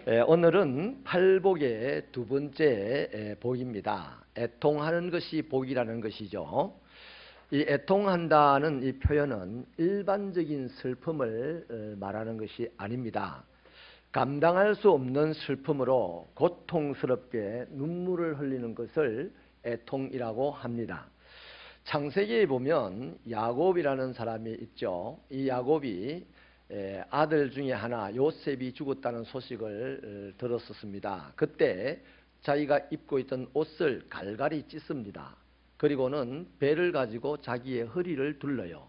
오늘은 팔복의 두 번째 복입니다. 애통하는 것이 복이라는 것이죠. 이 애통한다는 이 표현은 일반적인 슬픔을 말하는 것이 아닙니다. 감당할 수 없는 슬픔으로 고통스럽게 눈물을 흘리는 것을 애통이라고 합니다. 창세기에 보면 야곱이라는 사람이 있죠. 이 야곱이 아들 중에 하나 요셉이 죽었다는 소식을 들었었습니다. 그때 자기가 입고 있던 옷을 갈갈이 찢습니다. 그리고는 배를 가지고 자기의 허리를 둘러요.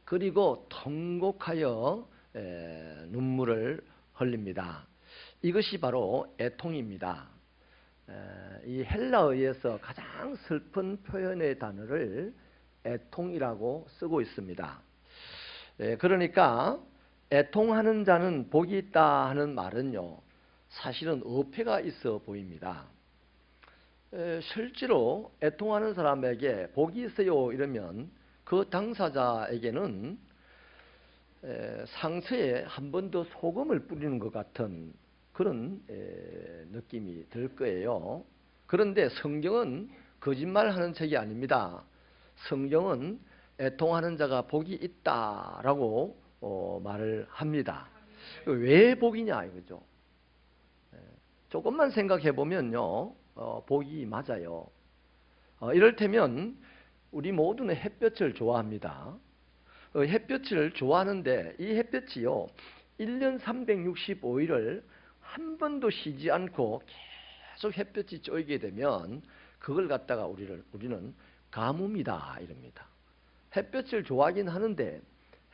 그리고 통곡하여 눈물을 흘립니다. 이것이 바로 애통입니다. 이 헬라어에서 가장 슬픈 표현의 단어를 애통이라고 쓰고 있습니다. 그러니까 애통하는 자는 복이 있다 하는 말은요, 사실은 어폐가 있어 보입니다. 실제로 애통하는 사람에게 복이 있어요 이러면 그 당사자에게는 상처에 한 번 더 소금을 뿌리는 것 같은 그런 느낌이 들 거예요. 그런데 성경은 거짓말하는 책이 아닙니다. 성경은 애통하는 자가 복이 있다라고 말을 합니다. 왜 복이냐 이거죠. 조금만 생각해 보면요, 복이 맞아요. 이를테면 우리 모두는 햇볕을 좋아합니다. 햇볕을 좋아하는데 이 햇볕이요, 1년 365일을 한 번도 쉬지 않고 계속 햇볕이 쬐게 되면 그걸 갖다가 우리는 가뭄이다 이럽니다. 햇볕을 좋아하긴 하는데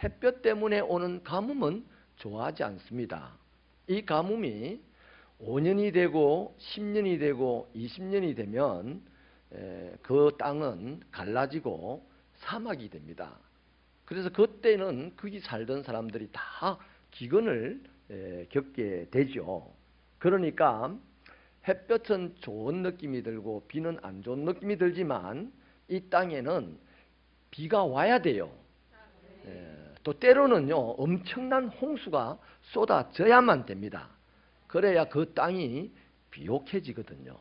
햇볕 때문에 오는 가뭄은 좋아하지 않습니다. 이 가뭄이 5년이 되고 10년이 되고 20년이 되면 그 땅은 갈라지고 사막이 됩니다. 그래서 그때는 거기 살던 사람들이 다 기근을 겪게 되죠. 그러니까 햇볕은 좋은 느낌이 들고 비는 안 좋은 느낌이 들지만 이 땅에는 비가 와야 돼요. 또 때로는요, 엄청난 홍수가 쏟아져야만 됩니다. 그래야 그 땅이 비옥해지거든요.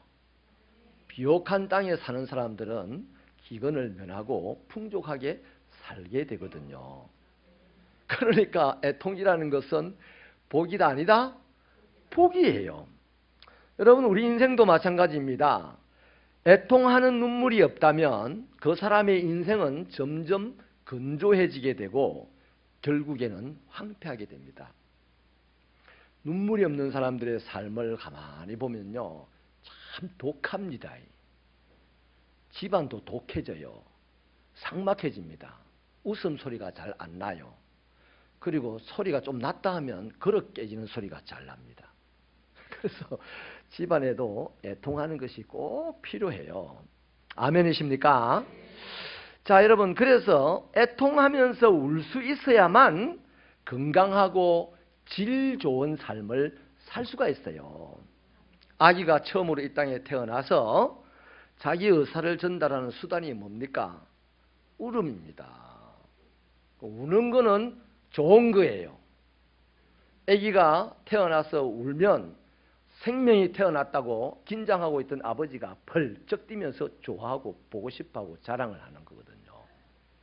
비옥한 땅에 사는 사람들은 기근을 면하고 풍족하게 살게 되거든요. 그러니까 애통이라는 것은 복이다 아니다? 복이에요. 여러분, 우리 인생도 마찬가지입니다. 애통하는 눈물이 없다면 그 사람의 인생은 점점 건조해지게 되고 결국에는 황폐하게 됩니다. 눈물이 없는 사람들의 삶을 가만히 보면요, 참 독합니다. 집안도 독해져요. 삭막해집니다. 웃음소리가 잘 안 나요. 그리고 소리가 좀 났다 하면 그릇 깨지는 소리가 잘 납니다. 그래서 집안에도 애통하는 것이 꼭 필요해요. 아멘이십니까? 자, 여러분, 그래서 애통하면서 울 수 있어야만 건강하고 질 좋은 삶을 살 수가 있어요. 아기가 처음으로 이 땅에 태어나서 자기 의사를 전달하는 수단이 뭡니까? 울음입니다. 우는 거는 좋은 거예요. 아기가 태어나서 울면 생명이 태어났다고 긴장하고 있던 아버지가 벌쩍 뛰면서 좋아하고 보고 싶어하고 자랑을 하는 거거든요.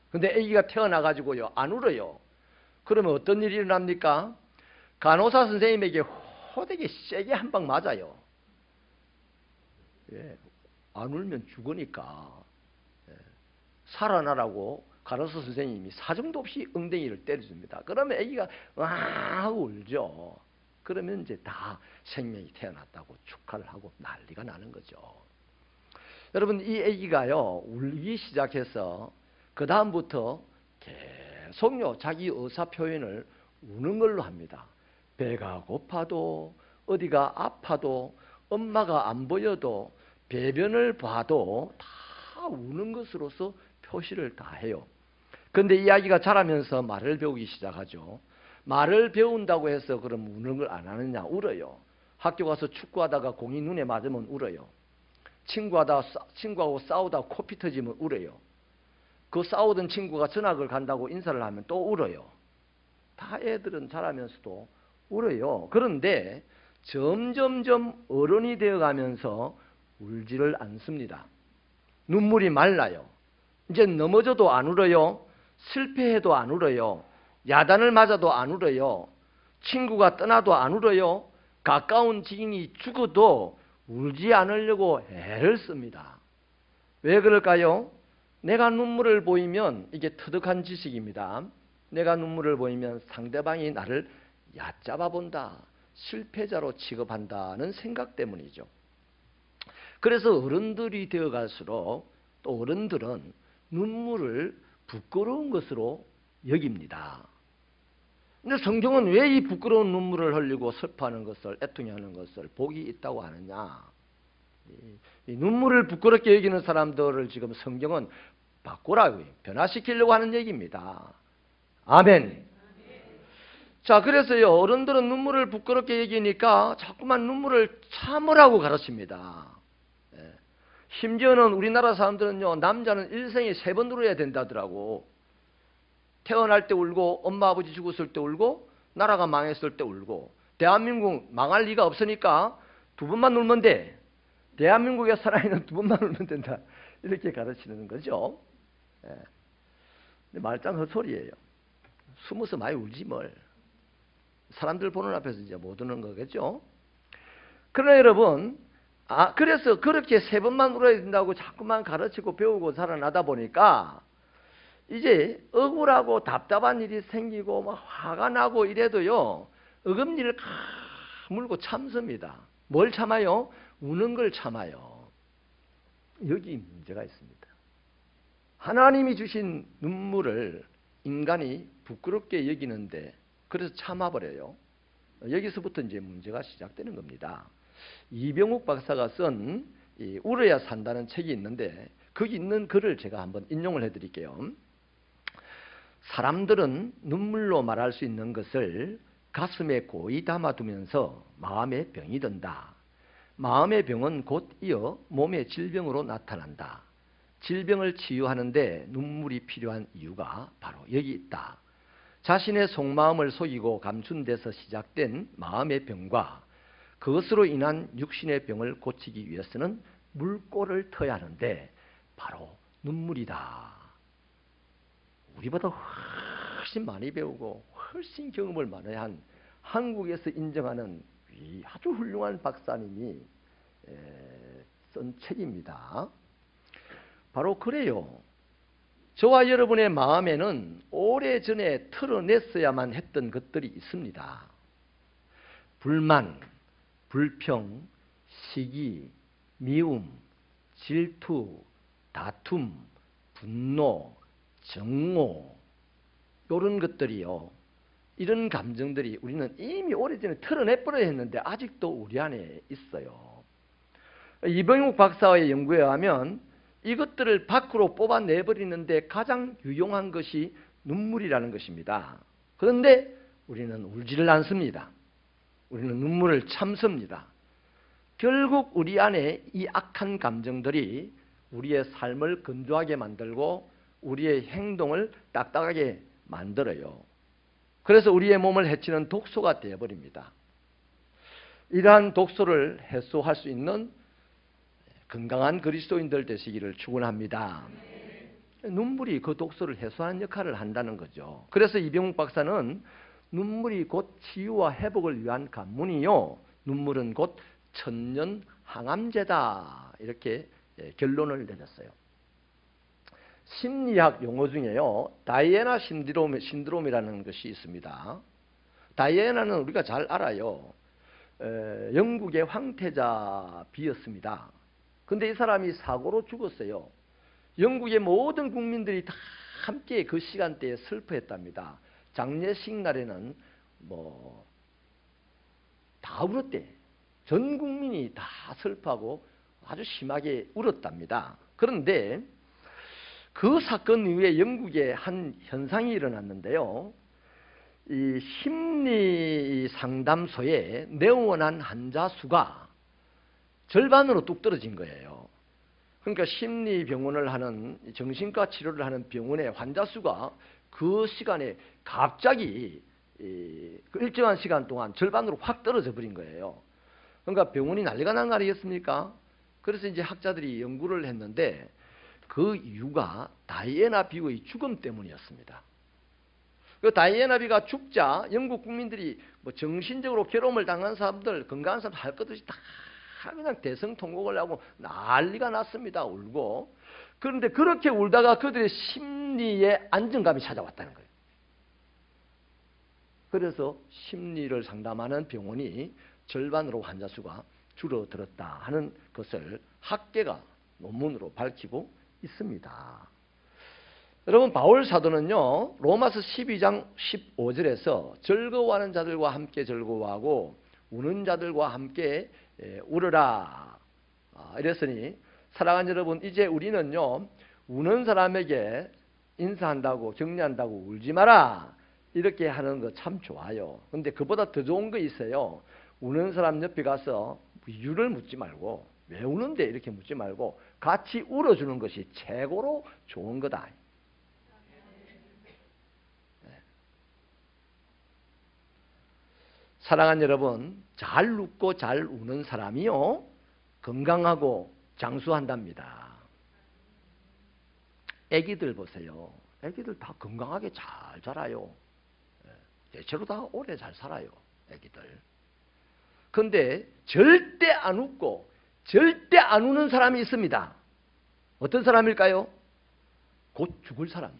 근데 아기가 태어나가지고요, 안 울어요. 그러면 어떤 일이 일어납니까? 간호사 선생님에게 호되게 세게 한 방 맞아요. 안 울면 죽으니까. 살아나라고 간호사 선생님이 사정도 없이 엉덩이를 때려줍니다. 그러면 아기가 와 울죠. 그러면 이제 다 생명이 태어났다고 축하를 하고 난리가 나는 거죠. 여러분, 이 아기가요, 울기 시작해서 그 다음부터 계속요, 자기 의사 표현을 우는 걸로 합니다. 배가 고파도, 어디가 아파도, 엄마가 안 보여도, 배변을 봐도 다 우는 것으로서 표시를 다 해요. 그런데 이 아기가 자라면서 말을 배우기 시작하죠. 말을 배운다고 해서 그럼 우는 걸 안 하느냐? 울어요. 학교 가서 축구하다가 공이 눈에 맞으면 울어요. 친구하고 싸우다 코피 터지면 울어요. 그 싸우던 친구가 전학을 간다고 인사를 하면 또 울어요. 다 애들은 자라면서도 울어요. 그런데 점점점 어른이 되어가면서 울지를 않습니다. 눈물이 말라요. 이제 넘어져도 안 울어요. 실패해도 안 울어요. 야단을 맞아도 안 울어요. 친구가 떠나도 안 울어요. 가까운 지인이 죽어도 울지 않으려고 애를 씁니다. 왜 그럴까요? 내가 눈물을 보이면, 이게 터득한 지식입니다. 내가 눈물을 보이면 상대방이 나를 얕잡아 본다, 실패자로 취급한다는 생각 때문이죠. 그래서 어른들이 되어갈수록 또 어른들은 눈물을 부끄러운 것으로 여깁니다. 근데 성경은 왜 이 부끄러운 눈물을 흘리고 슬퍼하는 것을, 애통해하는 것을 복이 있다고 하느냐? 이 눈물을 부끄럽게 여기는 사람들을 지금 성경은 바꾸라고, 변화시키려고 하는 얘기입니다. 아멘. 자, 그래서요, 어른들은 눈물을 부끄럽게 여기니까 자꾸만 눈물을 참으라고 가르칩니다. 심지어는 우리나라 사람들은요, 남자는 일생에 3번 울어야 된다더라고. 태어날 때 울고, 엄마 아버지 죽었을 때 울고, 나라가 망했을 때 울고. 대한민국 망할 리가 없으니까 2번만 울면 돼. 대한민국에 살아있는 2번만 울면 된다, 이렇게 가르치는 거죠. 말짱 헛소리예요. 숨어서 많이 울지 뭘. 사람들 보는 앞에서 이제 못 우는 거겠죠. 그러나 여러분, 그래서 그렇게 3번만 울어야 된다고 자꾸만 가르치고 배우고 살아나다 보니까 이제 억울하고 답답한 일이 생기고 막 화가 나고 이래도요, 어금니를 물고 참습니다. 뭘 참아요? 우는 걸 참아요. 여기 문제가 있습니다. 하나님이 주신 눈물을 인간이 부끄럽게 여기는데, 그래서 참아버려요. 여기서부터 이제 문제가 시작되는 겁니다. 이병욱 박사가 쓴 울어야 산다는 책이 있는데, 거기 있는 글을 제가 한번 인용을 해드릴게요. 사람들은 눈물로 말할 수 있는 것을 가슴에 고이 담아두면서 마음에 병이 든다. 마음의 병은 곧 이어 몸의 질병으로 나타난다. 질병을 치유하는데 눈물이 필요한 이유가 바로 여기 있다. 자신의 속마음을 속이고 감춘 데서 시작된 마음의 병과 그것으로 인한 육신의 병을 고치기 위해서는 물꼬를 터야 하는데 바로 눈물이다. 우리보다 훨씬 많이 배우고 훨씬 경험을 많이 한 한국에서 인정하는 아주 훌륭한 박사님이 쓴 책입니다. 바로 그래요. 저와 여러분의 마음에는 오래전에 털어냈어야만 했던 것들이 있습니다. 불만, 불평, 시기, 미움, 질투, 다툼, 분노, 정오, 이런 것들이요. 이런 감정들이 우리는 이미 오래전에 털어내버려야 했는데 아직도 우리 안에 있어요. 이병욱 박사의 연구에 의하면 이것들을 밖으로 뽑아내버리는데 가장 유용한 것이 눈물이라는 것입니다. 그런데 우리는 울지를 않습니다. 우리는 눈물을 참습니다. 결국 우리 안에 이 악한 감정들이 우리의 삶을 건조하게 만들고 우리의 행동을 딱딱하게 만들어요. 그래서 우리의 몸을 해치는 독소가 되어버립니다. 이러한 독소를 해소할 수 있는 건강한 그리스도인들 되시기를 축원합니다. 눈물이 그 독소를 해소하는 역할을 한다는 거죠. 그래서 이병욱 박사는 눈물이 곧 치유와 회복을 위한 관문이요, 눈물은 곧 천년 항암제다, 이렇게 결론을 내렸어요. 심리학 용어 중에요, 다이애나 신드롬이라는 것이 있습니다. 다이애나는 우리가 잘 알아요. 영국의 황태자 비였습니다. 근데 이 사람이 사고로 죽었어요. 영국의 모든 국민들이 다 함께 그 시간대에 슬퍼했답니다. 장례식 날에는 다 울었대. 전 국민이 다 슬퍼하고 아주 심하게 울었답니다. 그런데 그 사건 이후에 영국에 한 현상이 일어났는데요. 이 심리 상담소에 내원한 환자 수가 절반으로 뚝 떨어진 거예요. 그러니까 심리병원을 하는, 정신과 치료를 하는 병원의 환자 수가 그 시간에 갑자기 그 일정한 시간 동안 절반으로 확 떨어져 버린 거예요. 그러니까 병원이 난리가 난 거 아니겠습니까? 그래서 이제 학자들이 연구를 했는데 그 이유가 다이애나 비의 죽음 때문이었습니다. 그 다이애나 비가 죽자 영국 국민들이 뭐 정신적으로 괴로움을 당한 사람들, 건강한 사람들 할 것 없이 다 그냥 대성통곡을 하고 난리가 났습니다. 울고. 그런데 그렇게 울다가 그들의 심리에 안정감이 찾아왔다는 거예요. 그래서 심리를 상담하는 병원이 절반으로 환자 수가 줄어들었다 하는 것을 학계가 논문으로 밝히고 있습니다. 여러분, 바울 사도는요, 로마서 12장 15절에서 즐거워하는 자들과 함께 즐거워하고 우는 자들과 함께 울어라 이랬으니, 사랑하는 여러분, 이제 우리는요, 우는 사람에게 인사한다고 격려한다고 울지 마라 이렇게 하는 거 참 좋아요. 근데 그보다 더 좋은 거 있어요. 우는 사람 옆에 가서 이유를 묻지 말고, 왜 우는데 이렇게 묻지 말고 같이 울어주는 것이 최고로 좋은 거다. 사랑하는 여러분, 잘 웃고 잘 우는 사람이요, 건강하고 장수한답니다. 애기들 보세요. 애기들 다 건강하게 잘 자라요. 대체로 다 오래 잘 살아요, 애기들. 그런데 절대 안 웃고 절대 안 우는 사람이 있습니다. 어떤 사람일까요? 곧 죽을 사람.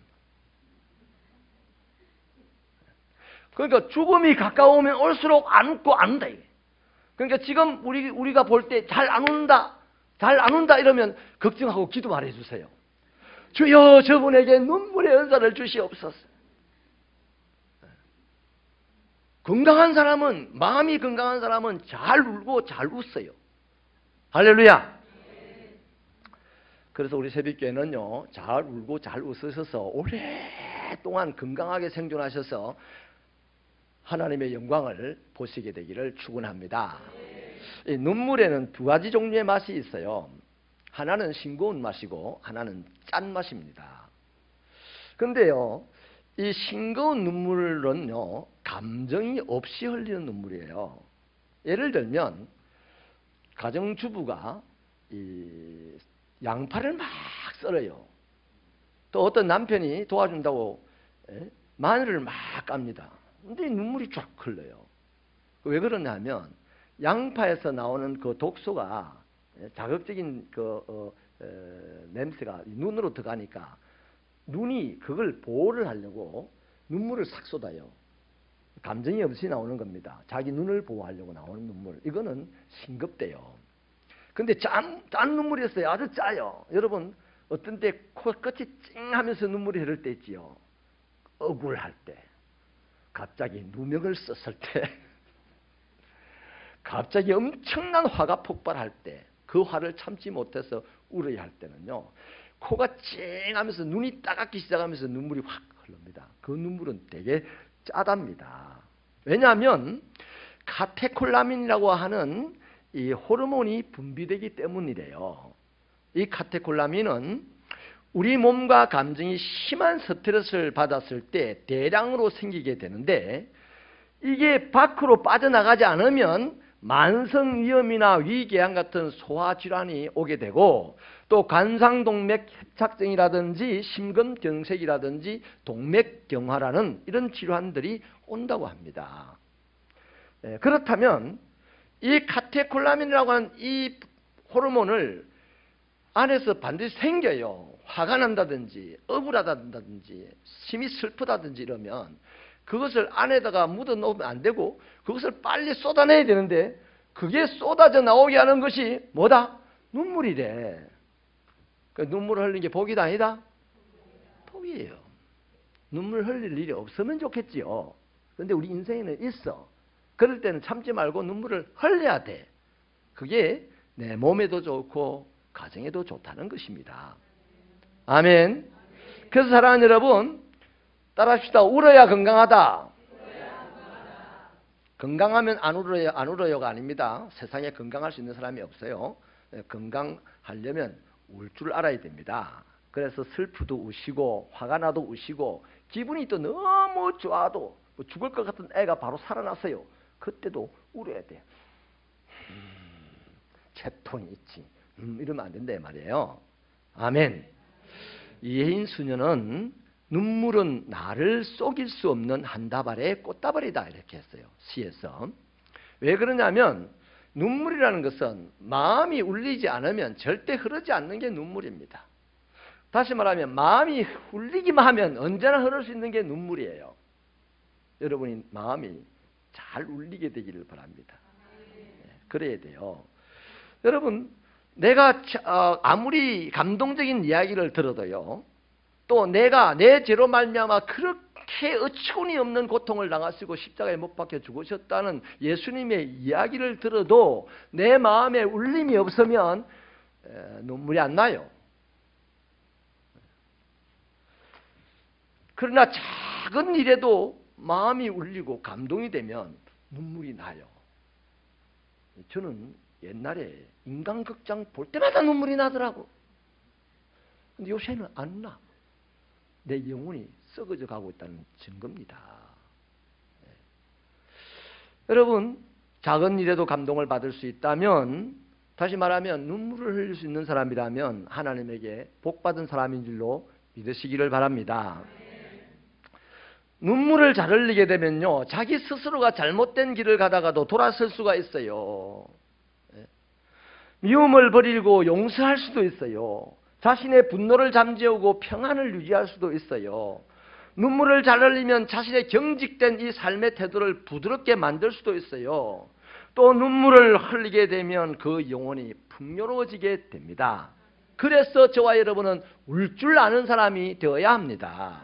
그러니까 죽음이 가까우면 올수록 안 웃고 안 운다. 그러니까 지금 우리가 볼 때 잘 안 운다, 잘 안 운다 이러면 걱정하고 기도 말해 주세요. 주여, 저분에게 눈물의 은사를 주시옵소서. 건강한 사람은, 마음이 건강한 사람은 잘 울고 잘 웃어요. 할렐루야. 그래서 우리 새벽교회는요, 잘 울고 잘 웃으셔서 오랫동안 건강하게 생존하셔서 하나님의 영광을 보시게 되기를 축원합니다. 이 눈물에는 두 가지 종류의 맛이 있어요. 하나는 싱거운 맛이고 하나는 짠 맛입니다. 그런데요, 이 싱거운 눈물은요, 감정이 없이 흘리는 눈물이에요. 예를 들면 가정주부가 이 양파를 막 썰어요. 또 어떤 남편이 도와준다고 마늘을 막 깝니다. 근데 눈물이 쫙 흘러요. 왜 그러냐면 양파에서 나오는 그 독소가, 자극적인 냄새가 눈으로 들어가니까 눈이 그걸 보호를 하려고 눈물을 싹 쏟아요. 감정이 없이 나오는 겁니다. 자기 눈을 보호하려고 나오는 눈물. 이거는 싱겁대요. 근데 짠 눈물이었어요. 아주 짜요. 여러분, 어떤 때 코끝이 찡 하면서 눈물이 흐를 때 있지요. 억울할 때, 갑자기 누명을 썼을 때, 갑자기 엄청난 화가 폭발할 때, 그 화를 참지 못해서 울어야 할 때는요, 코가 찡 하면서 눈이 따갑기 시작하면서 눈물이 확 흐릅니다. 그 눈물은 되게 짜답니다. 왜냐하면 카테콜라민이라고 하는 이 호르몬이 분비되기 때문이래요. 이 카테콜라민은 우리 몸과 감정이 심한 스트레스를 받았을 때 대량으로 생기게 되는데, 이게 밖으로 빠져나가지 않으면 만성위염이나 위궤양 같은 소화질환이 오게 되고, 또 관상동맥 협착증이라든지 심근경색이라든지 동맥경화라는 이런 질환들이 온다고 합니다. 그렇다면 이 카테콜라민이라고 하는 이 호르몬을 안에서 반드시 생겨요. 화가 난다든지 억울하다든지 심히 슬프다든지 이러면 그것을 안에다가 묻어 놓으면 안 되고 그것을 빨리 쏟아내야 되는데, 그게 쏟아져 나오게 하는 것이 뭐다? 눈물이래. 그 눈물을 흘리는 게 복이다 아니다? 복이에요. 눈물 흘릴 일이 없으면 좋겠지요. 그런데 우리 인생에는 있어. 그럴 때는 참지 말고 눈물을 흘려야 돼. 그게 내 몸에도 좋고 가정에도 좋다는 것입니다. 아멘. 그래서 사랑하는 여러분, 따라합시다. 울어야 건강하다. 건강하면 안 울어요가 아닙니다. 세상에 건강할 수 있는 사람이 없어요. 건강하려면 울 줄 알아야 됩니다. 그래서 슬프도 우시고 화가 나도 우시고, 기분이 또 너무 좋아도 죽을 것 같은 애가 바로 살아났어요. 그때도 울어야 돼요. 채통이 있지. 이러면 안 된다 말이에요. 아멘. 이혜인 수녀는 눈물은 나를 속일 수 없는 한 다발의 꽃다발이다 이렇게 했어요. 시에서. 왜 그러냐면 눈물이라는 것은 마음이 울리지 않으면 절대 흐르지 않는 게 눈물입니다. 다시 말하면 마음이 울리기만 하면 언제나 흐를 수 있는 게 눈물이에요. 여러분이 마음이 잘 울리게 되기를 바랍니다. 그래야 돼요. 여러분, 내가 아무리 감동적인 이야기를 들어도요, 또 내가 내 죄로 말미암아 그렇게 어처구니 없는 고통을 당하시고 십자가에 못 박혀 죽으셨다는 예수님의 이야기를 들어도 내 마음에 울림이 없으면 눈물이 안 나요. 그러나 작은 일에도 마음이 울리고 감동이 되면 눈물이 나요. 저는 옛날에 인간극장 볼 때마다 눈물이 나더라고. 근데 요새는 안 나. 내 영혼이 썩어져 가고 있다는 증거입니다. 네. 여러분, 작은 일에도 감동을 받을 수 있다면, 다시 말하면 눈물을 흘릴 수 있는 사람이라면 하나님에게 복받은 사람인 줄로 믿으시기를 바랍니다. 눈물을 잘 흘리게 되면요, 자기 스스로가 잘못된 길을 가다가도 돌아설 수가 있어요. 미움을 버리고 용서할 수도 있어요. 자신의 분노를 잠재우고 평안을 유지할 수도 있어요. 눈물을 잘 흘리면 자신의 경직된 이 삶의 태도를 부드럽게 만들 수도 있어요. 또 눈물을 흘리게 되면 그 영혼이 풍요로워지게 됩니다. 그래서 저와 여러분은 울 줄 아는 사람이 되어야 합니다.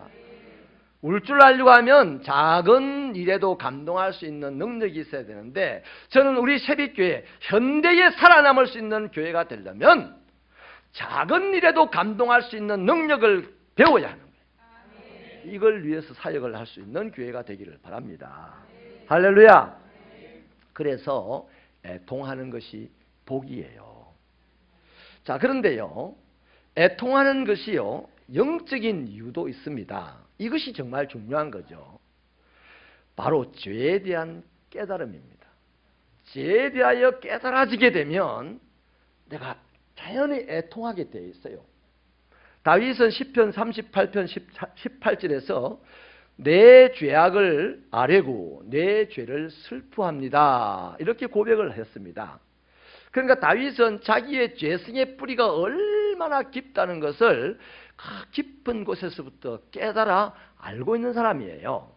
울 줄 알려고 하면 작은 일에도 감동할 수 있는 능력이 있어야 되는데, 저는 우리 새빛교회, 현대에 살아남을 수 있는 교회가 되려면 작은 일에도 감동할 수 있는 능력을 배워야 하는 거예요. 이걸 위해서 사역을 할 수 있는 교회가 되기를 바랍니다. 할렐루야. 그래서 애통하는 것이 복이에요. 자, 그런데요, 애통하는 것이요, 영적인 이유도 있습니다. 이것이 정말 중요한 거죠. 바로 죄에 대한 깨달음입니다. 죄에 대하여 깨달아지게 되면 내가 자연히 애통하게 되어 있어요. 다윗은 시편 38편 18절에서 내 죄악을 아뢰고 내 죄를 슬퍼합니다, 이렇게 고백을 했습니다. 그러니까 다윗은 자기의 죄성의 뿌리가 얼마나 깊다는 것을 깊은 곳에서부터 깨달아 알고 있는 사람이에요.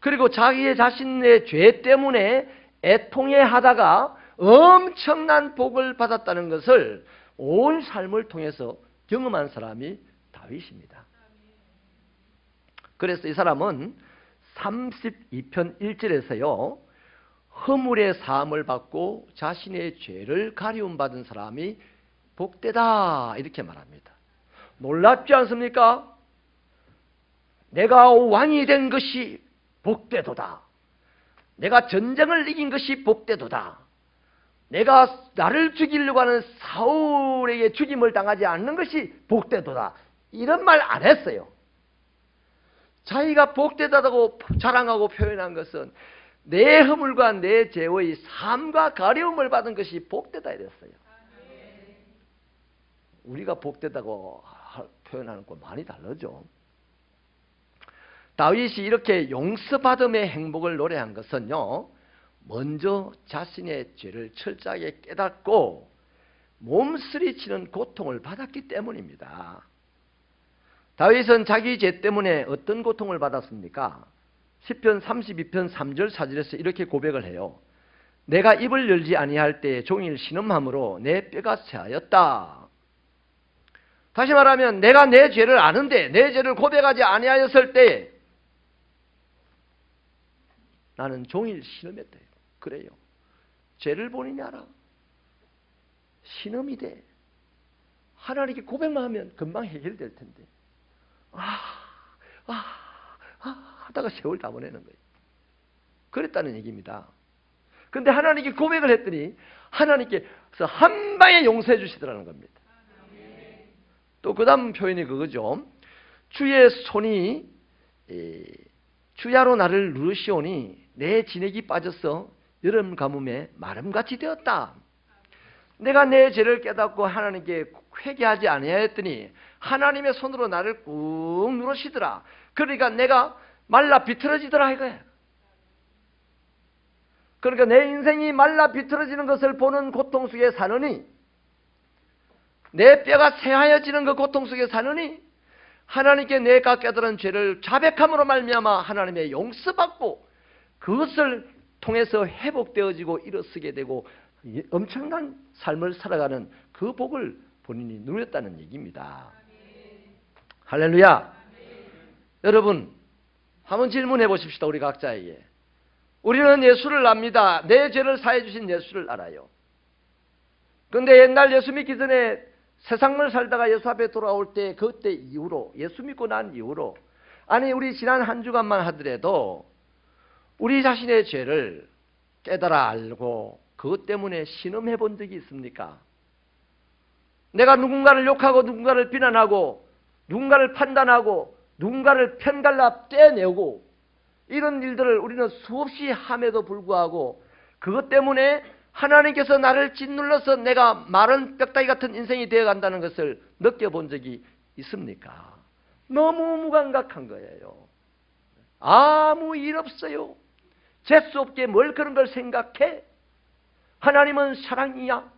그리고 자기의 자신의 죄 때문에 애통해 하다가 엄청난 복을 받았다는 것을 온 삶을 통해서 경험한 사람이 다윗입니다. 그래서 이 사람은 32편 1절에서요, 허물의 사함을 받고 자신의 죄를 가리움 받은 사람이 복되다, 이렇게 말합니다. 놀랍지 않습니까? 내가 왕이 된 것이 복되도다. 내가 전쟁을 이긴 것이 복되도다. 내가 나를 죽이려고 하는 사울에게 죽임을 당하지 않는 것이 복되도다. 이런 말 안 했어요. 자기가 복되다고 자랑하고 표현한 것은 내 허물과 내 죄의 삶과 가려움을 받은 것이 복되다 이랬어요. 우리가 복되다고 표현하는 거 많이 다르죠. 다윗이 이렇게 용서받음의 행복을 노래한 것은요, 먼저 자신의 죄를 철저하게 깨닫고 몸쓰리치는 고통을 받았기 때문입니다. 다윗은 자기 죄 때문에 어떤 고통을 받았습니까? 시편 32편 3절 4절에서 이렇게 고백을 해요. 내가 입을 열지 아니할 때에 종일 신음함으로 내 뼈가 쇠하였다. 다시 말하면 내가 내 죄를 아는데 내 죄를 고백하지 아니하였을 때 나는 종일 신음했다. 그래요. 죄를 본인이 알아. 신음이 돼. 하나님께 고백만 하면 금방 해결될 텐데. 하다가 세월 다 보내는 거예요. 그랬다는 얘기입니다. 그런데 하나님께 고백을 했더니 하나님께서 한 방에 용서해 주시더라는 겁니다. 또 그 다음 표현이 그거죠. 주의 손이 주야로 나를 누르시오니 내 진액이 빠져서 여름 가뭄에 마름같이 되었다. 내가 내 죄를 깨닫고 하나님께 회개하지 아니하였더니 하나님의 손으로 나를 꾹 누르시더라. 그러니까 내가 말라 비틀어지더라 이거야. 그러니까 내 인생이 말라 비틀어지는 것을 보는 고통 속에 사느니, 내 뼈가 새하여지는 그 고통 속에 사느니, 하나님께 내가 깨달은 죄를 자백함으로 말미암아 하나님의 용서받고 그것을 통해서 회복되어지고 일어서게 되고 엄청난 삶을 살아가는 그 복을 본인이 누렸다는 얘기입니다. 할렐루야. 여러분 한번 질문해 보십시다. 우리 각자에게. 우리는 예수를 압니다. 내 죄를 사해 주신 예수를 알아요. 그런데 옛날 예수 믿기 전에 세상을 살다가 예수 앞에 돌아올 때 그때 이후로, 예수 믿고 난 이후로, 아니 우리 지난 한 주간만 하더라도 우리 자신의 죄를 깨달아 알고 그것 때문에 신음해 본 적이 있습니까? 내가 누군가를 욕하고 누군가를 비난하고 누군가를 판단하고 누군가를 편갈라 떼내고 이런 일들을 우리는 수없이 함에도 불구하고 그것 때문에 하나님께서 나를 짓눌러서 내가 마른 뼈다귀 같은 인생이 되어간다는 것을 느껴본 적이 있습니까? 너무 무감각한 거예요. 아무 일 없어요. 재수 없게 뭘 그런 걸 생각해? 하나님은 사랑이야.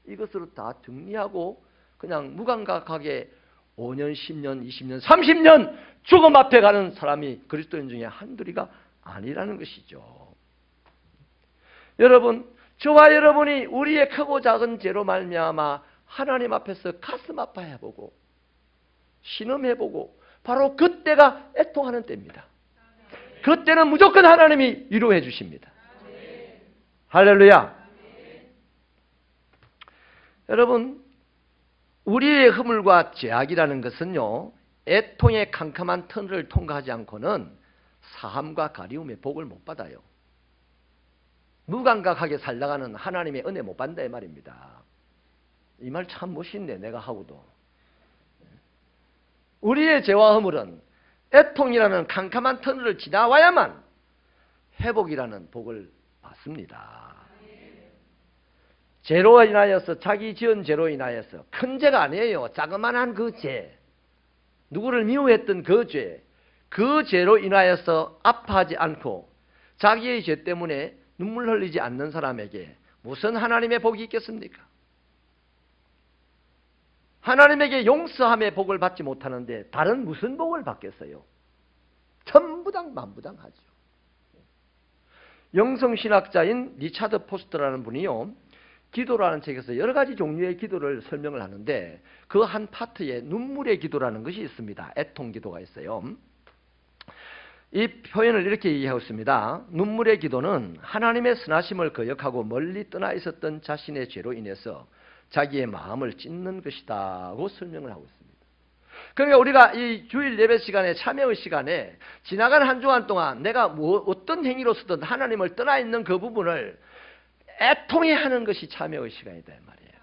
이것으로 다 정리하고 그냥 무감각하게 5년, 10년, 20년, 30년 죽음 앞에 가는 사람이 그리스도인 중에 한둘이가 아니라는 것이죠. 여러분, 저와 여러분이 우리의 크고 작은 죄로 말미암아 하나님 앞에서 가슴 아파해보고 신음해보고 바로 그때가 애통하는 때입니다. 그때는 무조건 하나님이 위로해 주십니다. 할렐루야. 여러분, 우리의 허물과 죄악이라는 것은요, 애통의 캄캄한 터널을 통과하지 않고는 사함과 가리움의 복을 못 받아요. 무감각하게 살다가는 하나님의 은혜 못 받는다 이 말입니다. 이 말 참 멋있네, 내가 하고도. 우리의 죄와 허물은 애통이라는 캄캄한 터널을 지나와야만 회복이라는 복을 받습니다. 죄로 인하여서, 자기 지은 죄로 인하여서, 큰 죄가 아니에요. 자그만한 그 죄, 누구를 미워했던 그 죄, 그 죄로 인하여서 아파하지 않고 자기의 죄 때문에 눈물 흘리지 않는 사람에게 무슨 하나님의 복이 있겠습니까? 하나님에게 용서함의 복을 받지 못하는데 다른 무슨 복을 받겠어요? 천부당 만부당하죠. 영성신학자인 리차드 포스터라는 분이요, 기도라는 책에서 여러 가지 종류의 기도를 설명을 하는데 그 한 파트에 눈물의 기도라는 것이 있습니다. 애통 기도가 있어요. 이 표현을 이렇게 얘기하고 있습니다. 눈물의 기도는 하나님의 선하심을 거역하고 멀리 떠나 있었던 자신의 죄로 인해서 자기의 마음을 찢는 것이다고 설명을 하고 있습니다. 그러니까 우리가 이 주일 예배 시간에, 참여의 시간에 지나간 한 주간 동안 내가 어떤 행위로서든 하나님을 떠나 있는 그 부분을 애통해 하는 것이 참여의 시간이다 이 말이에요.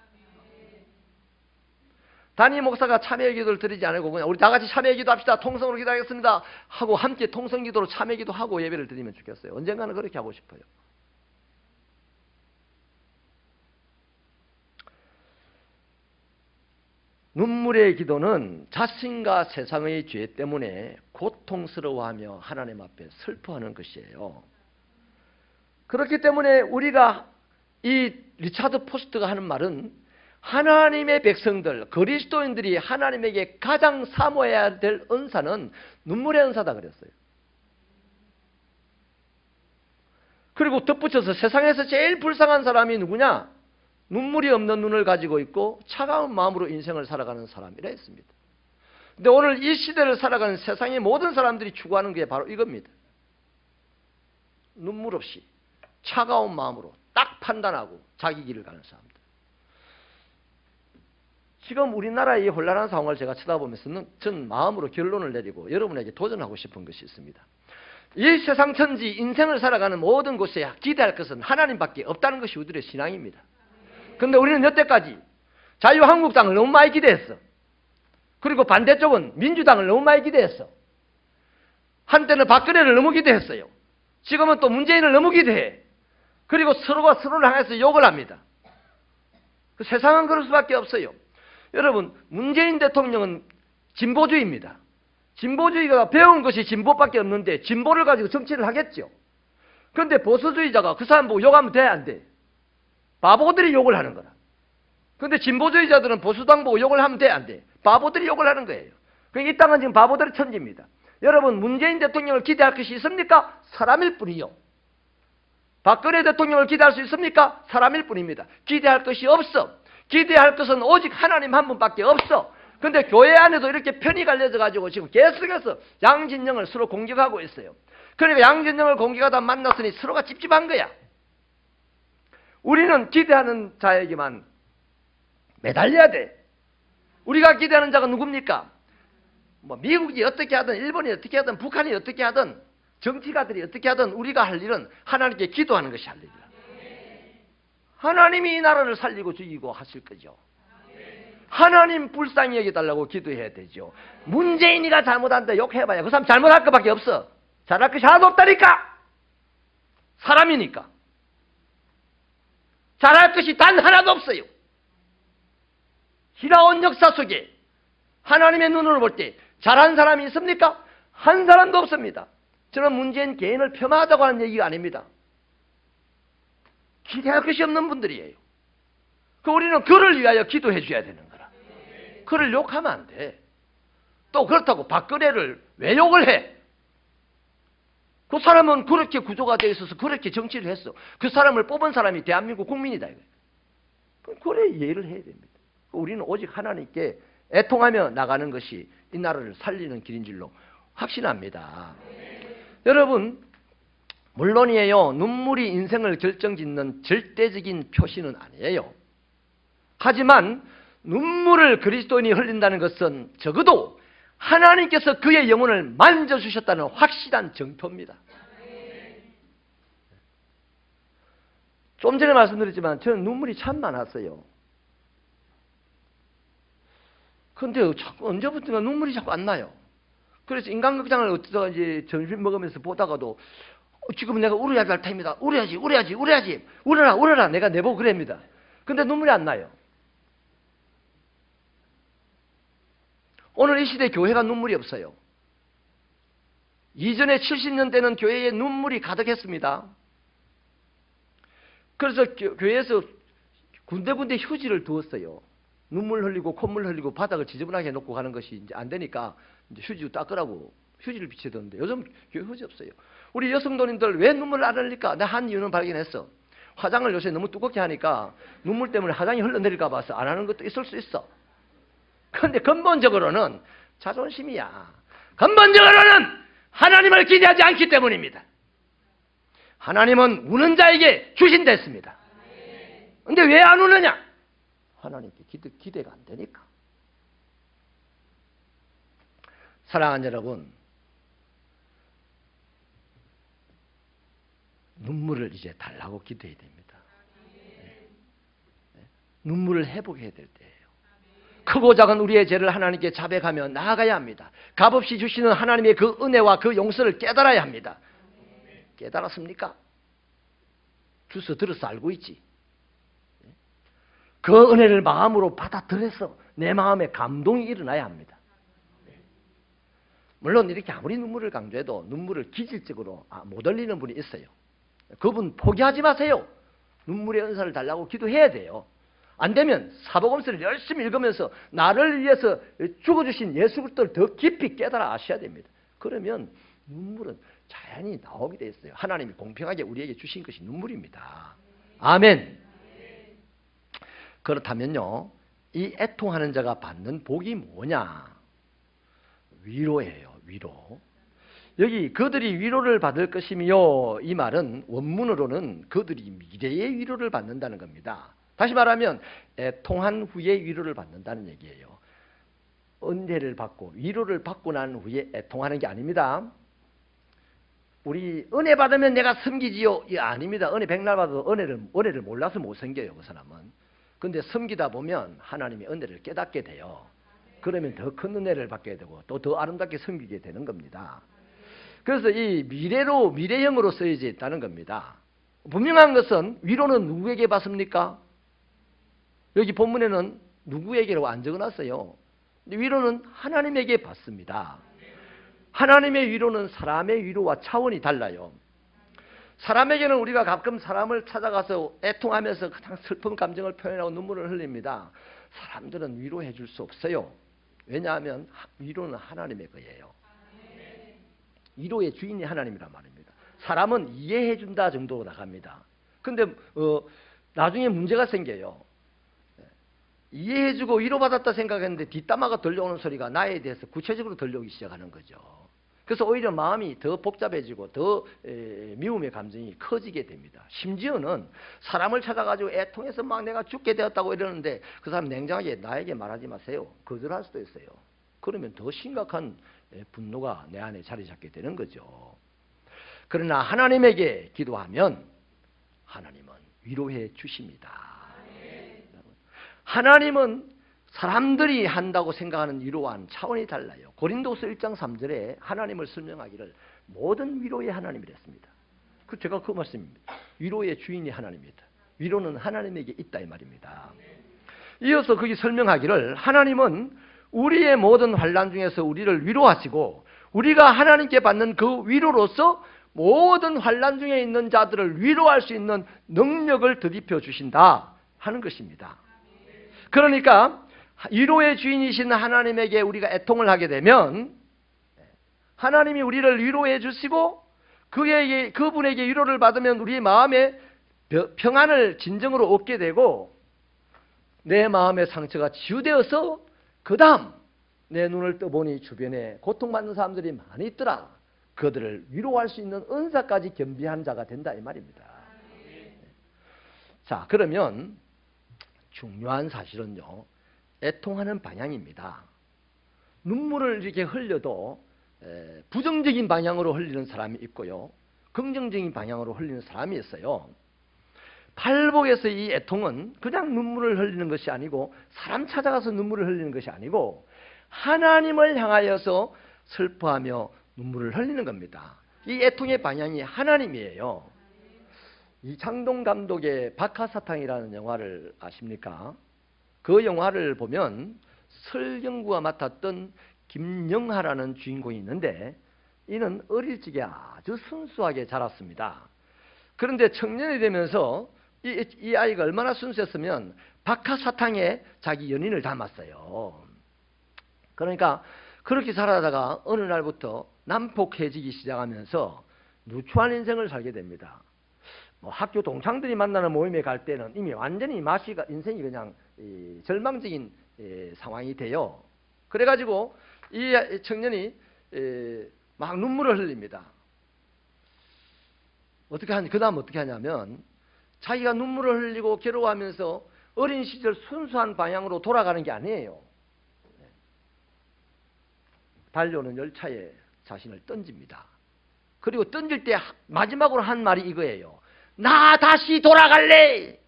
담임 목사가 참여의 기도를 드리지 않고 그냥 우리 다 같이 참여의 기도합시다, 통성으로 기도하겠습니다 하고 함께 통성 기도로 참여의 기도하고 예배를 드리면 좋겠어요. 언젠가는 그렇게 하고 싶어요. 눈물의 기도는 자신과 세상의 죄 때문에 고통스러워하며 하나님 앞에 슬퍼하는 것이에요. 그렇기 때문에 우리가 이 리차드 포스트가 하는 말은 하나님의 백성들, 그리스도인들이 하나님에게 가장 사모해야 될 은사는 눈물의 은사다 그랬어요. 그리고 덧붙여서 세상에서 제일 불쌍한 사람이 누구냐? 눈물이 없는 눈을 가지고 있고 차가운 마음으로 인생을 살아가는 사람이라 했습니다. 근데 오늘 이 시대를 살아가는 세상의 모든 사람들이 추구하는 게 바로 이겁니다. 눈물 없이 차가운 마음으로 딱 판단하고 자기 길을 가는 사람들. 지금 우리나라의 이 혼란한 상황을 제가 쳐다보면서는 전 마음으로 결론을 내리고 여러분에게 도전하고 싶은 것이 있습니다. 이 세상 천지 인생을 살아가는 모든 곳에 기대할 것은 하나님밖에 없다는 것이 우리들의 신앙입니다. 그런데 우리는 여태까지 자유한국당을 너무 많이 기대했어. 그리고 반대쪽은 민주당을 너무 많이 기대했어. 한때는 박근혜를 너무 기대했어요. 지금은 또 문재인을 너무 기대해. 그리고 서로가 서로를 향해서 욕을 합니다. 그 세상은 그럴 수밖에 없어요. 여러분, 문재인 대통령은 진보주의입니다. 진보주의가 배운 것이 진보밖에 없는데 진보를 가지고 정치를 하겠죠. 그런데 보수주의자가 그 사람 보고 욕하면 돼, 안 돼? 바보들이 욕을 하는 거라. 그런데 진보주의자들은 보수당 보고 욕을 하면 돼, 안 돼? 바보들이 욕을 하는 거예요. 이 땅은 지금 바보들의 천지입니다. 여러분, 문재인 대통령을 기대할 것이 있습니까? 사람일 뿐이요. 박근혜 대통령을 기대할 수 있습니까? 사람일 뿐입니다. 기대할 것이 없어. 기대할 것은 오직 하나님 한 분밖에 없어. 근데 교회 안에도 이렇게 편이 갈려져 가지고 지금 계속해서 양진영을 서로 공격하고 있어요. 그러니까 양진영을 공격하다 만났으니 서로가 찝찝한 거야. 우리는 기대하는 자에게만 매달려야 돼. 우리가 기대하는 자가 누굽니까? 뭐 미국이 어떻게 하든 일본이 어떻게 하든 북한이 어떻게 하든 정치가들이 어떻게 하든 우리가 할 일은 하나님께 기도하는 것이 할 일이야. 하나님이 이 나라를 살리고 죽이고 하실 거죠. 하나님 불쌍히 여겨달라고 기도해야 되죠. 문재인이가 잘못한다 욕해봐야 그 사람 잘못할 것밖에 없어. 잘할 것이 하나도 없다니까. 사람이니까. 잘할 것이 단 하나도 없어요. 지나온 역사 속에 하나님의 눈으로 볼 때 잘한 사람이 있습니까? 한 사람도 없습니다. 저는 문재인 개인을 폄하하다고 하는 얘기가 아닙니다. 기대할 것이 없는 분들이에요. 우리는 그를 위하여 기도해 줘야 되는 거라. 그를 욕하면 안 돼. 또 그렇다고 박근혜를 왜 욕을 해? 그 사람은 그렇게 구조가 되어 있어서 그렇게 정치를 했어. 그 사람을 뽑은 사람이 대한민국 국민이다. 그래 이해를 해야 됩니다. 우리는 오직 하나님께 애통하며 나가는 것이 이 나라를 살리는 길인 줄로 확신합니다. 여러분, 물론이에요. 눈물이 인생을 결정짓는 절대적인 표시는 아니에요. 하지만 눈물을 그리스도인이 흘린다는 것은 적어도 하나님께서 그의 영혼을 만져주셨다는 확실한 증표입니다. 좀 전에 말씀드렸지만 저는 눈물이 참 많았어요. 그런데 자꾸 언제부턴가 눈물이 자꾸 안 나요. 그래서 인간극장을 어쩌다가 이제 점심 먹으면서 보다가도 지금 내가 울어야 할 타임이다. 울어야지. 울어라. 내가 내보고 그럽니다. 근데 눈물이 안 나요. 오늘 이 시대 교회가 눈물이 없어요. 이전에 70년 대는 교회에 눈물이 가득했습니다. 그래서 교회에서 군데군데 휴지를 두었어요. 눈물 흘리고 콧물 흘리고 바닥을 지저분하게 해놓고 가는 것이 이제 안 되니까 이제 휴지 닦으라고 휴지를 비춰뒀는데 요즘 교회 휴지 없어요. 우리 여성도님들 왜 눈물을 안 흘릴까? 내가 한 이유는 발견했어. 화장을 요새 너무 두껍게 하니까 눈물 때문에 화장이 흘러내릴까 봐서 안 하는 것도 있을 수 있어. 그런데 근본적으로는 자존심이야. 근본적으로는 하나님을 기대하지 않기 때문입니다. 하나님은 우는 자에게 주신댔습니다. 근데 왜 안 우느냐? 하나님께 기대가 안 되니까. 사랑하는 여러분, 눈물을 이제 달라고 기도해야 됩니다. 눈물을 회복해야 될 때예요. 크고 작은 우리의 죄를 하나님께 자백하며 나아가야 합니다. 값없이 주시는 하나님의 그 은혜와 그 용서를 깨달아야 합니다. 깨달았습니까? 주서 들어서 알고 있지. 그 은혜를 마음으로 받아들여서 내 마음에 감동이 일어나야 합니다. 물론 이렇게 아무리 눈물을 강조해도 눈물을 기질적으로 못 흘리는 분이 있어요. 그분 포기하지 마세요. 눈물의 은사를 달라고 기도해야 돼요. 안 되면 사복음서를 열심히 읽으면서 나를 위해서 죽어주신 예수 그리스도를 더 깊이 깨달아 아셔야 됩니다. 그러면 눈물은 자연히 나오게 돼 있어요. 하나님이 공평하게 우리에게 주신 것이 눈물입니다. 아멘. 그렇다면요, 이 애통하는 자가 받는 복이 뭐냐? 위로예요. 위로. 여기 그들이 위로를 받을 것이며, 이 말은 원문으로는 그들이 미래의 위로를 받는다는 겁니다. 다시 말하면 애통한 후에 위로를 받는다는 얘기예요. 은혜를 받고 위로를 받고 난 후에 애통하는 게 아닙니다. 우리 은혜 받으면 내가 섬기지요? 이 아닙니다. 은혜 백날 받아도 은혜를 몰라서 못 섬겨요. 그 사람은. 근데 섬기다 보면 하나님의 은혜를 깨닫게 돼요. 그러면 더 큰 은혜를 받게 되고 또 더 아름답게 섬기게 되는 겁니다. 그래서 이 미래형으로 쓰여져 있다는 겁니다. 분명한 것은 위로는 누구에게 받습니까? 여기 본문에는 누구에게라고 안 적어놨어요. 위로는 하나님에게 받습니다. 하나님의 위로는 사람의 위로와 차원이 달라요. 사람에게는 우리가 가끔 사람을 찾아가서 애통하면서 그냥 슬픈 감정을 표현하고 눈물을 흘립니다. 사람들은 위로해 줄 수 없어요. 왜냐하면 위로는 하나님의 거예요. 위로의 주인이 하나님이란 말입니다. 사람은 이해해 준다 정도로 나갑니다. 근데 나중에 문제가 생겨요. 이해해주고 위로받았다 생각했는데 뒷담화가 들려오는 소리가 나에 대해서 구체적으로 들려오기 시작하는 거죠. 그래서 오히려 마음이 더 복잡해지고 더 미움의 감정이 커지게 됩니다. 심지어는 사람을 찾아가지고 애통해서 막 내가 죽게 되었다고 이러는데 그 사람 냉정하게 나에게 말하지 마세요. 거절할 수도 있어요. 그러면 더 심각한 분노가 내 안에 자리 잡게 되는 거죠. 그러나 하나님에게 기도하면 하나님은 위로해 주십니다. 하나님은 사람들이 한다고 생각하는 위로와는 차원이 달라요. 고린도서 1장 3절에 하나님을 설명하기를 모든 위로의 하나님이랬습니다. 제가 그 말씀입니다. 위로의 주인이 하나님입니다. 위로는 하나님에게 있다 이 말입니다. 이어서 거기 설명하기를 하나님은 우리의 모든 환난 중에서 우리를 위로하시고 우리가 하나님께 받는 그 위로로서 모든 환난 중에 있는 자들을 위로할 수 있는 능력을 더입혀 주신다 하는 것입니다. 그러니까 위로의 주인이신 하나님에게 우리가 애통을 하게 되면 하나님이 우리를 위로해 주시고 그분에게 위로를 받으면 우리의 마음에 평안을 진정으로 얻게 되고 내 마음의 상처가 치유되어서 그 다음 내 눈을 떠보니 주변에 고통받는 사람들이 많이 있더라. 그들을 위로할 수 있는 은사까지 겸비한 자가 된다 이 말입니다. 자, 그러면 중요한 사실은요, 애통하는 방향입니다. 눈물을 이렇게 흘려도 부정적인 방향으로 흘리는 사람이 있고요, 긍정적인 방향으로 흘리는 사람이 있어요. 팔복에서 이 애통은 그냥 눈물을 흘리는 것이 아니고 사람 찾아가서 눈물을 흘리는 것이 아니고 하나님을 향하여서 슬퍼하며 눈물을 흘리는 겁니다. 이 애통의 방향이 하나님이에요. 이창동 감독의 박하사탕이라는 영화를 아십니까? 그 영화를 보면 설경구가 맡았던 김영하라는 주인공이 있는데 이는 어릴 적에 아주 순수하게 자랐습니다. 그런데 청년이 되면서 이 아이가 얼마나 순수했으면 박하사탕에 자기 연인을 닮았어요. 그러니까 그렇게 살아다가 어느 날부터 난폭해지기 시작하면서 누추한 인생을 살게 됩니다. 학교 동창들이 만나는 모임에 갈 때는 이미 완전히 인생이 그냥 절망적인 상황이 돼요. 그래가지고 이 청년이 막 눈물을 흘립니다. 그 다음 어떻게 하냐면 자기가 눈물을 흘리고 괴로워하면서 어린 시절 순수한 방향으로 돌아가는 게 아니에요. 달려오는 열차에 자신을 던집니다. 그리고 던질 때 마지막으로 한 말이 이거예요. 나 다시 돌아갈래!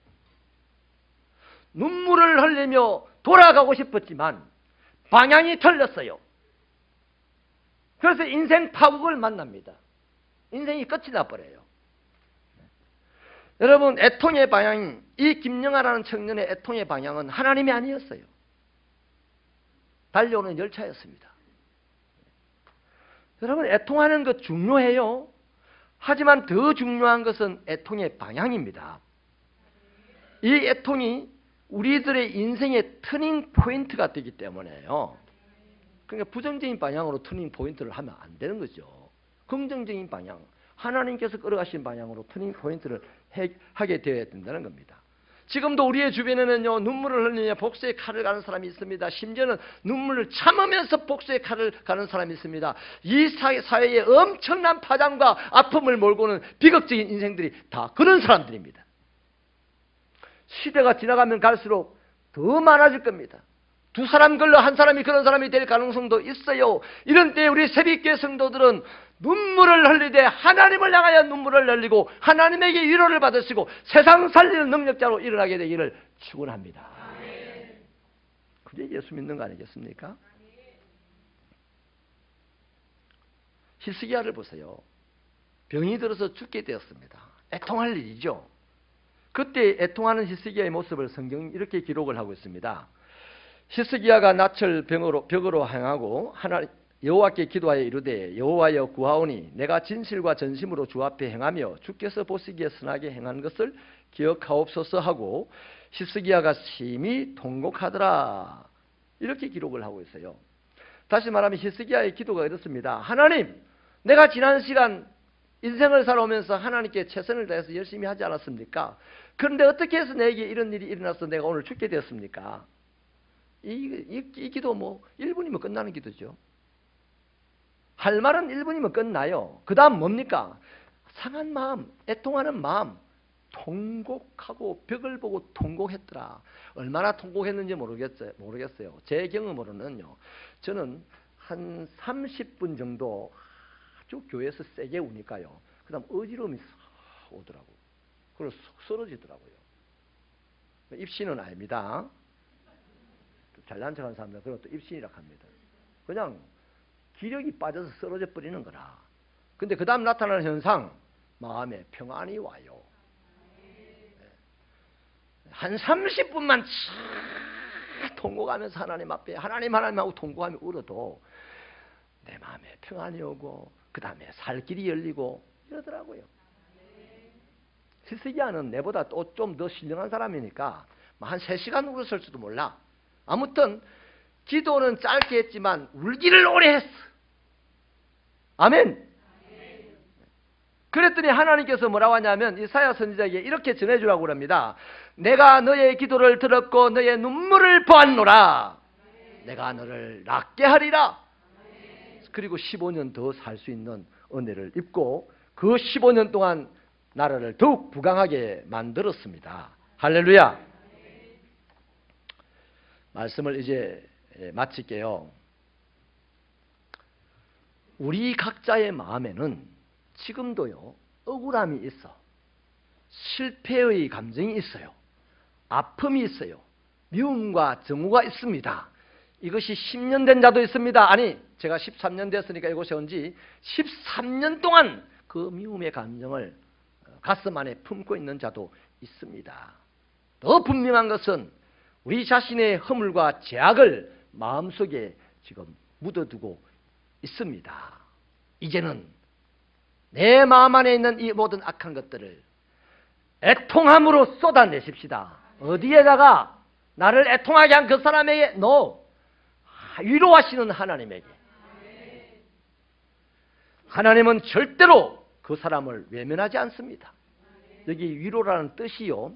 눈물을 흘리며 돌아가고 싶었지만 방향이 틀렸어요. 그래서 인생 파국을 만납니다. 인생이 끝이 나버려요. 여러분, 애통의 방향, 이 김영하라는 청년의 애통의 방향은 하나님이 아니었어요. 달려오는 열차였습니다. 여러분, 애통하는 것 중요해요. 하지만 더 중요한 것은 애통의 방향입니다. 이 애통이 우리들의 인생의 터닝 포인트가 되기 때문에요. 그러니까 부정적인 방향으로 터닝 포인트를 하면 안 되는 거죠. 긍정적인 방향, 하나님께서 끌어가신 방향으로 터닝 포인트를 하게 되어야 된다는 겁니다. 지금도 우리의 주변에는요, 눈물을 흘리며 복수의 칼을 가는 사람이 있습니다. 심지어는 눈물을 참으면서 복수의 칼을 가는 사람이 있습니다. 이 사회에 엄청난 파장과 아픔을 몰고는 비극적인 인생들이 다 그런 사람들입니다. 시대가 지나가면 갈수록 더 많아질 겁니다. 두 사람 걸러 한 사람이 그런 사람이 될 가능성도 있어요. 이런 때에 우리 새벽교회 성도들은 눈물을 흘리되 하나님을 향하여 눈물을 흘리고 하나님에게 위로를 받으시고 세상 살리는 능력자로 일어나게 되기를 축원합니다. 그게 예수 믿는 거 아니겠습니까? 히스기야를 보세요. 병이 들어서 죽게 되었습니다. 애통할 일이죠. 그때 애통하는 히스기야의 모습을 성경이 이렇게 기록을 하고 있습니다. 히스기야가 낯을 벽으로 향하고 여호와께 기도하여 이르되 여호와여 구하오니 내가 진실과 전심으로 주 앞에 행하며 주께서 보시기에 선하게 행한 것을 기억하옵소서 하고 히스기야가 심히 통곡하더라. 이렇게 기록을 하고 있어요. 다시 말하면 히스기야의 기도가 이렇습니다. 하나님, 내가 지난 시간 인생을 살아오면서 하나님께 최선을 다해서 열심히 하지 않았습니까? 그런데 어떻게 해서 내게 이런 일이 일어나서 내가 오늘 죽게 되었습니까? 이 기도 1분이면 끝나는 기도죠. 할 말은 1분이면 끝나요. 그 다음 뭡니까? 상한 마음, 애통하는 마음, 통곡하고 벽을 보고 통곡했더라. 얼마나 통곡했는지 모르겠어요. 제 경험으로는요. 저는 한 30분 정도 아주 교회에서 세게 우니까요. 그 다음 어지러움이 오더라고요. 그리고 속 쓰러지더라고요. 입신은 아닙니다. 잘난 척하는 사람들 그런 것도 입신이라고 합니다. 그냥 기력이 빠져서 쓰러져 버리는 거라. 근데 그 다음 나타나는 현상, 마음에 평안이 와요. 한 30분만 통곡하면서 하나님 앞에 하나님하고 통곡하며 울어도 내 마음에 평안이 오고 그 다음에 살 길이 열리고 이러더라고요. 히스기야는 내보다 또 좀 더 신령한 사람이니까 한 3시간 울었을지도 몰라. 아무튼 기도는 짧게 했지만 울기를 오래 했어. 아멘. 그랬더니 하나님께서 뭐라고 하냐면 이사야 선지자에게 이렇게 전해주라고 그럽니다. 내가 너의 기도를 들었고 너의 눈물을 보았노라. 내가 너를 낫게 하리라. 그리고 15년 더 살 수 있는 은혜를 입고 그 15년 동안 나라를 더욱 부강하게 만들었습니다. 할렐루야. 말씀을 이제 마칠게요. 우리 각자의 마음에는 지금도요, 억울함이 있어. 실패의 감정이 있어요. 아픔이 있어요. 미움과 증오가 있습니다. 이것이 10년 된 자도 있습니다. 아니, 제가 13년 됐으니까 이곳에 온 지 13년 동안 그 미움의 감정을 가슴 안에 품고 있는 자도 있습니다. 더 분명한 것은 우리 자신의 허물과 죄악을 마음속에 지금 묻어두고 있습니다. 이제는 내 마음 안에 있는 이 모든 악한 것들을 애통함으로 쏟아내십시다. 어디에다가? 나를 애통하게 한 그 사람에게? 위로하시는 하나님에게. 하나님은 절대로 그 사람을 외면하지 않습니다. 여기 위로라는 뜻이요,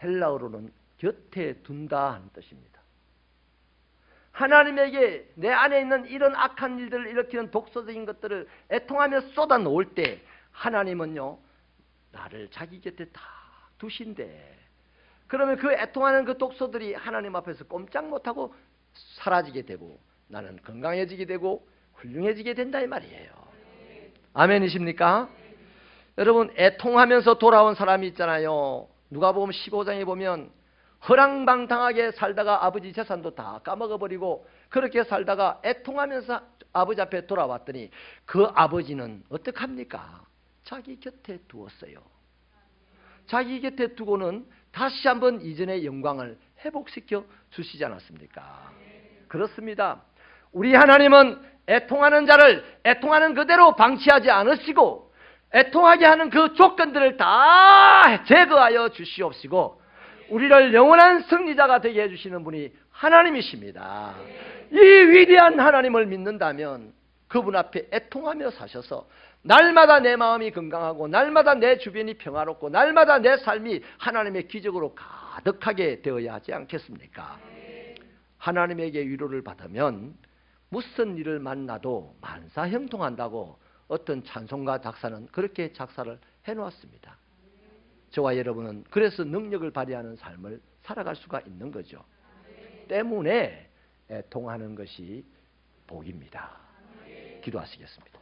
헬라어로는 곁에 둔다 하는 뜻입니다. 하나님에게 내 안에 있는 이런 악한 일들을 일으키는 독소적인 것들을 애통하며 쏟아 놓을 때 하나님은요, 나를 자기 곁에 다 두신대. 그러면 그 애통하는 그 독소들이 하나님 앞에서 꼼짝 못하고 사라지게 되고 나는 건강해지게 되고 훌륭해지게 된다 이 말이에요. 아멘이십니까? 여러분, 애통하면서 돌아온 사람이 있잖아요. 누가복음 15장에 보면 허랑방탕하게 살다가 아버지 재산도 다 까먹어버리고 그렇게 살다가 애통하면서 아버지 앞에 돌아왔더니 그 아버지는 어떡합니까? 자기 곁에 두었어요. 자기 곁에 두고는 다시 한번 이전의 영광을 회복시켜 주시지 않았습니까? 그렇습니다. 우리 하나님은 애통하는 자를 애통하는 그대로 방치하지 않으시고 애통하게 하는 그 조건들을 다 제거하여 주시옵시고 우리를 영원한 승리자가 되게 해주시는 분이 하나님이십니다. 이 위대한 하나님을 믿는다면 그분 앞에 애통하며 사셔서 날마다 내 마음이 건강하고 날마다 내 주변이 평화롭고 날마다 내 삶이 하나님의 기적으로 가득하게 되어야 하지 않겠습니까? 하나님에게 위로를 받으면 무슨 일을 만나도 만사형통한다고 어떤 찬송가 작사는 그렇게 작사를 해놓았습니다. 저와 여러분은 그래서 능력을 발휘하는 삶을 살아갈 수가 있는 거죠. 때문에 애통하는 것이 복입니다. 기도하시겠습니다.